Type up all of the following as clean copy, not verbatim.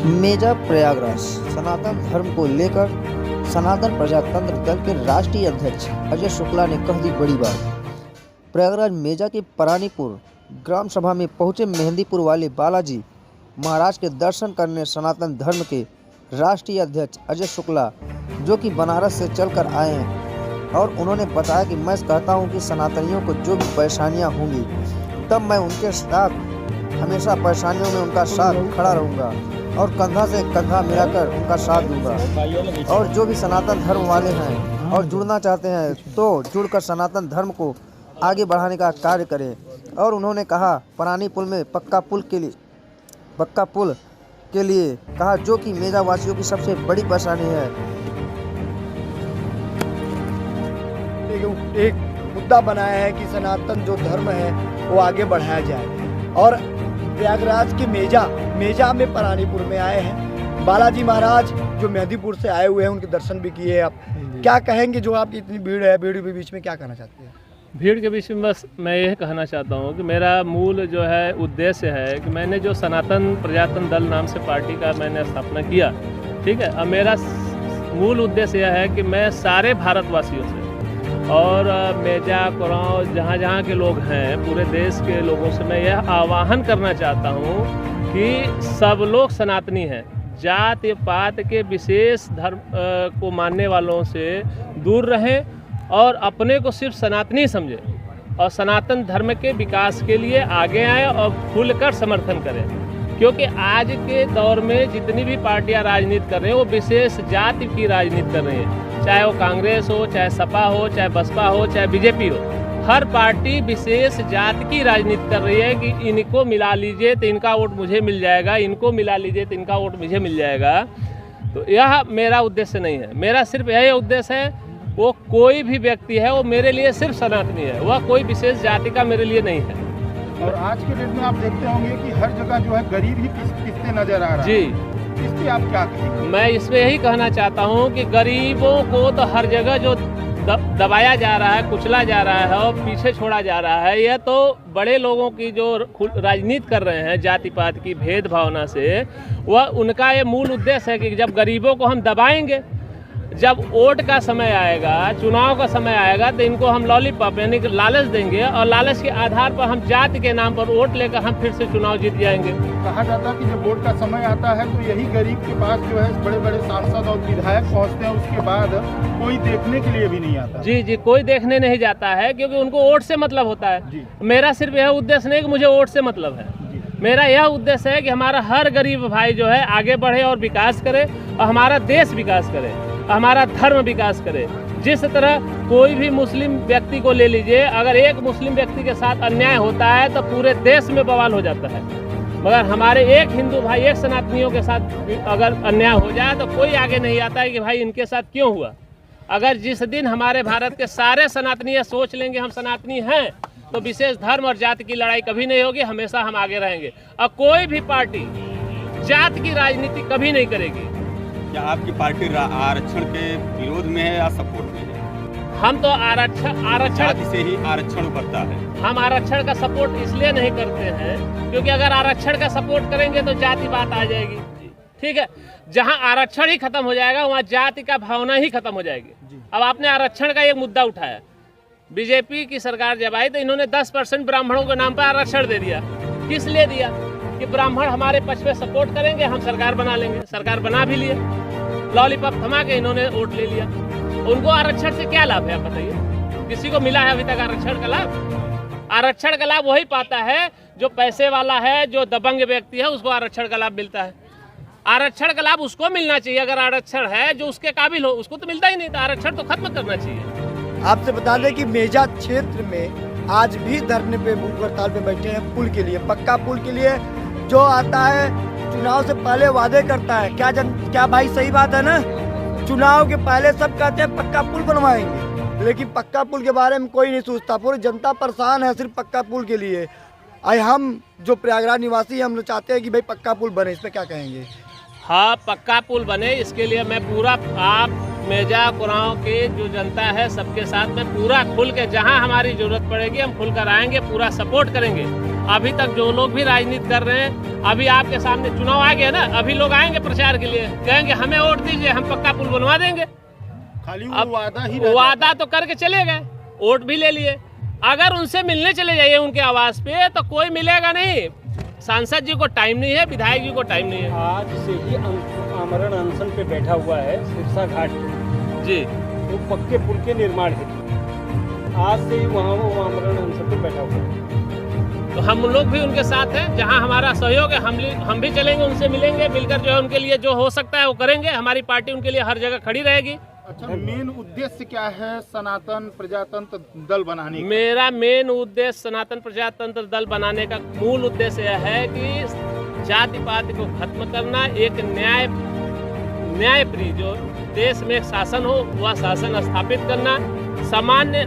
मेजा प्रयागराज सनातन धर्म को लेकर सनातन प्रजातंत्र दल के राष्ट्रीय अध्यक्ष अजय शुक्ला ने कह दी बड़ी बात। प्रयागराज मेजा के परानीपुर ग्राम सभा में पहुंचे मेहंदीपुर वाले बालाजी महाराज के दर्शन करने सनातन धर्म के राष्ट्रीय अध्यक्ष अजय शुक्ला, जो कि बनारस से चलकर आए हैं, और उन्होंने बताया कि मैं कहता हूं कि सनातनियों को जो भी परेशानियां होंगी तब मैं उनके साथ हमेशा परेशानियों में उनका साथ खड़ा रहूंगा और कंधा से कंधा मिलाकर उनका साथ दूंगा। और जो भी सनातन धर्म वाले हैं और जुड़ना चाहते हैं तो जुड़कर सनातन धर्म को आगे बढ़ाने का कार्य करें। और उन्होंने कहा परानीपुर में पक्का पुल के लिए कहा, जो कि मेजा वासियों की सबसे बड़ी परेशानी है। एक मुद्दा बनाया है कि सनातन जो धर्म है वो आगे बढ़ाया जाए, और प्रयागराज के मेजा में परानीपुर में आए हैं बालाजी महाराज जो मेहंदीपुर से आए हुए हैं, उनके दर्शन भी किए। आप क्या कहेंगे, जो आपकी इतनी भीड़ है, भीड़ के बीच में क्या कहना चाहते हैं? भीड़ के बीच में बस मैं यह कहना चाहता हूँ कि मेरा मूल जो है उद्देश्य है कि मैंने जो सनातन प्रजातंत्र दल नाम से पार्टी का मैंने स्थापना किया, ठीक है। अब मेरा मूल उद्देश्य यह है कि मैं सारे भारतवासियों से और मेजा कुरान जहाँ के लोग हैं, पूरे देश के लोगों से मैं यह आह्वान करना चाहता हूँ कि सब लोग सनातनी हैं, जात पात के विशेष धर्म को मानने वालों से दूर रहें और अपने को सिर्फ सनातनी समझें और सनातन धर्म के विकास के लिए आगे आएँ और खुलकर समर्थन करें। क्योंकि आज के दौर में जितनी भी पार्टियां राजनीति कर रही हैं वो विशेष जाति की राजनीति कर रही हैं, चाहे वो कांग्रेस हो, चाहे सपा हो, चाहे बसपा हो, चाहे बीजेपी हो। हर पार्टी विशेष जाति की राजनीति कर रही है कि इनको मिला लीजिए तो इनका वोट मुझे मिल जाएगा, इनको मिला लीजिए तो इनका वोट मुझे मिल जाएगा। तो यह मेरा उद्देश्य नहीं है। मेरा सिर्फ यही उद्देश्य है, वो कोई भी व्यक्ति है वो मेरे लिए सिर्फ सनातनी है, वह कोई विशेष जाति का मेरे लिए नहीं है। और आज के डेट में आप देखते होंगे कि हर जगह जो है गरीब ही पिसते नजर आ रहा है। जी, इस पे आप क्या कहेंगे? मैं इसमें यही कहना चाहता हूँ कि गरीबों को तो हर जगह जो दबाया जा रहा है, कुचला जा रहा है और पीछे छोड़ा जा रहा है, यह तो बड़े लोगों की जो राजनीति कर रहे हैं जाति पात की भेद भावना से, वह उनका ये मूल उद्देश्य है कि जब गरीबों को हम दबाएंगे, जब वोट का समय आएगा, चुनाव का समय आएगा, तो इनको हम लॉलीपॉप यानी कि लालच देंगे और लालच के आधार पर हम जाति के नाम पर वोट लेकर हम फिर से चुनाव जीत जाएंगे। कहा जाता है कि जब वोट का समय आता है तो यही गरीब के पास जो है बड़े बड़े सांसद और विधायक पहुंचते हैं, उसके बाद कोई देखने के लिए भी नहीं आता। जी, कोई देखने नहीं जाता है क्योंकि उनको वोट से मतलब होता है। मेरा सिर्फ यह उद्देश्य नहीं कि मुझे वोट से मतलब है, मेरा यह उद्देश्य है कि हमारा हर गरीब भाई जो है आगे बढ़े और विकास करे और हमारा देश विकास करे, हमारा धर्म विकास करे। जिस तरह कोई भी मुस्लिम व्यक्ति को ले लीजिए, अगर एक मुस्लिम व्यक्ति के साथ अन्याय होता है तो पूरे देश में बवाल हो जाता है, मगर हमारे एक हिंदू भाई, एक सनातनियों के साथ अगर अन्याय हो जाए तो कोई आगे नहीं आता है कि भाई इनके साथ क्यों हुआ। अगर जिस दिन हमारे भारत के सारे सनातनी ये सोच लेंगे हम सनातनी हैं, तो विशेष धर्म और जाति की लड़ाई कभी नहीं होगी, हमेशा हम आगे रहेंगे और कोई भी पार्टी जाति की राजनीति कभी नहीं करेगी। क्या आपकी पार्टी आरक्षण के विरोध में है या सपोर्ट में है? हम तो आरक्षण से ही आरक्षण करता है। हम आरक्षण का सपोर्ट इसलिए नहीं करते हैं क्योंकि अगर आरक्षण का सपोर्ट करेंगे तो जाति बात आ जाएगी, ठीक है। जहां आरक्षण ही खत्म हो जाएगा वहां जाति का भावना ही खत्म हो जाएगी। अब आपने आरक्षण का एक मुद्दा उठाया, बीजेपी की सरकार जब आई तो इन्होंने 10% ब्राह्मणों के नाम पर आरक्षण दे दिया। किस लिए दिया? कि ब्राह्मण हमारे पक्ष में सपोर्ट करेंगे, हम सरकार बना लेंगे। सरकार बना भी लिए, लॉलीपॉप थमा के इन्होंने वोट ले लिया। उनको आरक्षण से क्या लाभ है आप बताइए? किसी को मिला है अभी तक आरक्षण का लाभ? आरक्षण का लाभ वही पाता है जो पैसे वाला है, जो दबंग व्यक्ति है, उसको आरक्षण का लाभ मिलता है। आरक्षण का लाभ उसको मिलना चाहिए अगर आरक्षण है जो उसके काबिल हो, उसको तो मिलता ही नहीं, तो आरक्षण तो खत्म करना चाहिए। आपसे बता दें कि मेजा क्षेत्र में आज भी धरने पे भूख हड़ताल पे बैठे हैं पुल के लिए, पक्का पुल के लिए। जो आता है चुनाव से पहले वादे करता है, क्या भाई सही बात है ना? चुनाव के पहले सब कहते हैं पक्का पुल बनवाएंगे, लेकिन पक्का पुल के बारे में कोई नहीं सोचता। पूरी जनता परेशान है सिर्फ पक्का पुल के लिए। हम जो प्रयागराज निवासी हैं, हम लोग चाहते हैं कि भाई पक्का पुल बने, इस पर क्या कहेंगे? हाँ, पक्का पुल बने, इसके लिए मैं पूरा आप मेजा कुरान के जो जनता है सबके साथ में पूरा खुल के, जहाँ हमारी जरूरत पड़ेगी हम खुल कर आएंगे, पूरा सपोर्ट करेंगे। अभी तक जो लोग भी राजनीति कर रहे हैं, अभी आपके सामने चुनाव आ गया ना, अभी लोग आएंगे प्रचार के लिए, कहेंगे हमें वोट दीजिए, हम पक्का पुल बनवा देंगे। खाली वो अब वादा ही रह वादा तो करके चले गए, वोट भी ले लिए। अगर उनसे मिलने चले जाइए उनके आवास पे तो कोई मिलेगा नहीं। सांसद जी को टाइम नहीं है, विधायक जी को टाइम नहीं है। आज से ही आमरण अनशन पे बैठा हुआ है सिरसा घाट जी, वो पक्के पुल के निर्माण के लिए। आज से ही वहाँ वो आमरण अनशन पे बैठा हुआ है। तो हम लोग भी उनके साथ हैं, जहां हमारा सहयोग है हम भी चलेंगे, उनसे मिलेंगे, मिलकर जो है उनके लिए जो हो सकता है वो करेंगे। हमारी पार्टी उनके लिए हर जगह खड़ी रहेगी। अच्छा, मेन उद्देश्य क्या है सनातन प्रजातंत्र दल बनाने का? मेरा मेन उद्देश्य सनातन प्रजातंत्र दल बनाने का मूल उद्देश्य यह है कि जाति पाति को खत्म करना, एक न्यायप्रिय जो देश में शासन हो वह शासन स्थापित करना, सामान्य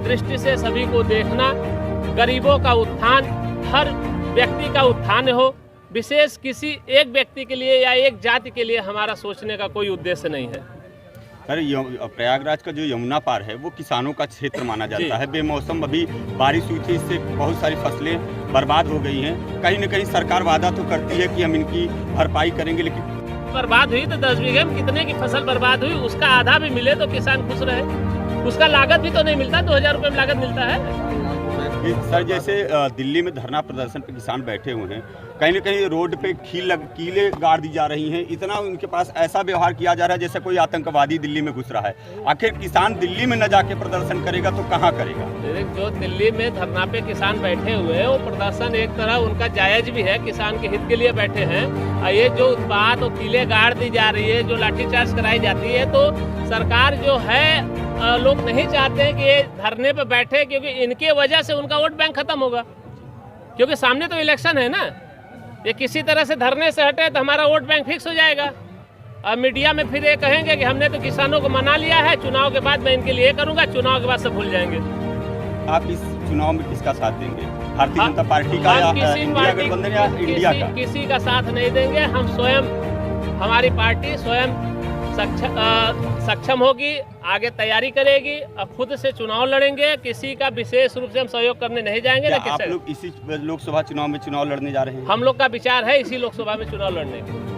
दृष्टि से सभी को देखना, गरीबों का उत्थान, हर व्यक्ति का उत्थान हो, विशेष किसी एक व्यक्ति के लिए या एक जाति के लिए हमारा सोचने का कोई उद्देश्य नहीं है। सर, प्रयागराज का जो यमुना पार है वो किसानों का क्षेत्र माना जाता है। बेमौसम अभी बारिश हुई थी, इससे बहुत सारी फसलें बर्बाद हो गई हैं। कहीं न कहीं सरकार वादा तो करती है कि हम इनकी भरपाई करेंगे, लेकिन बर्बाद हुई तो 10 बीघे में कितने की फसल बर्बाद हुई, उसका आधा भी मिले तो किसान खुश रहे। उसका लागत भी तो नहीं मिलता, 2000 रुपये में लागत मिलता है। सर, जैसे दिल्ली में धरना प्रदर्शन पे किसान बैठे हुए हैं, कहीं न कहीं रोड पे कीले गाड़ दी जा रही हैं, इतना उनके पास ऐसा व्यवहार किया जा रहा है जैसे कोई आतंकवादी दिल्ली में घुस रहा है। आखिर किसान दिल्ली में न जाके प्रदर्शन करेगा तो कहाँ करेगा? जो दिल्ली में धरना पे किसान बैठे हुए हैं वो प्रदर्शन एक तरह उनका जायज भी है, किसान के हित के लिए बैठे हैं। और ये जो उत्पात और कीले गाड़ दी जा रही है, जो लाठीचार्ज कराई जाती है, तो सरकार जो है लोग नहीं चाहते हैं कि ये धरने पे बैठे, क्योंकि इनके वजह से उनका वोट बैंक खत्म होगा। क्योंकि सामने तो इलेक्शन है ना, ये किसी तरह से धरने से हटे तो हमारा वोट बैंक फिक्स हो जाएगा। अब मीडिया में फिर ये कहेंगे कि हमने तो किसानों को मना लिया है, चुनाव के बाद मैं इनके लिए करूंगा, चुनाव के बाद सब भूल जाएंगे। आप इस चुनाव में किसका साथ देंगे? भारतीय जनता पार्टी का या इंडिया गठबंधन या इंडिया का? किसी का साथ नहीं देंगे। हम स्वयं, हमारी पार्टी स्वयं सक्षम होगी, आगे तैयारी करेगी, अब खुद से चुनाव लड़ेंगे। किसी का विशेष रूप से हम सहयोग करने नहीं जाएंगे। आप लोग इसी लोकसभा चुनाव में चुनाव लड़ने जा रहे हैं? हम लोग का विचार है इसी लोकसभा में चुनाव लड़ने का।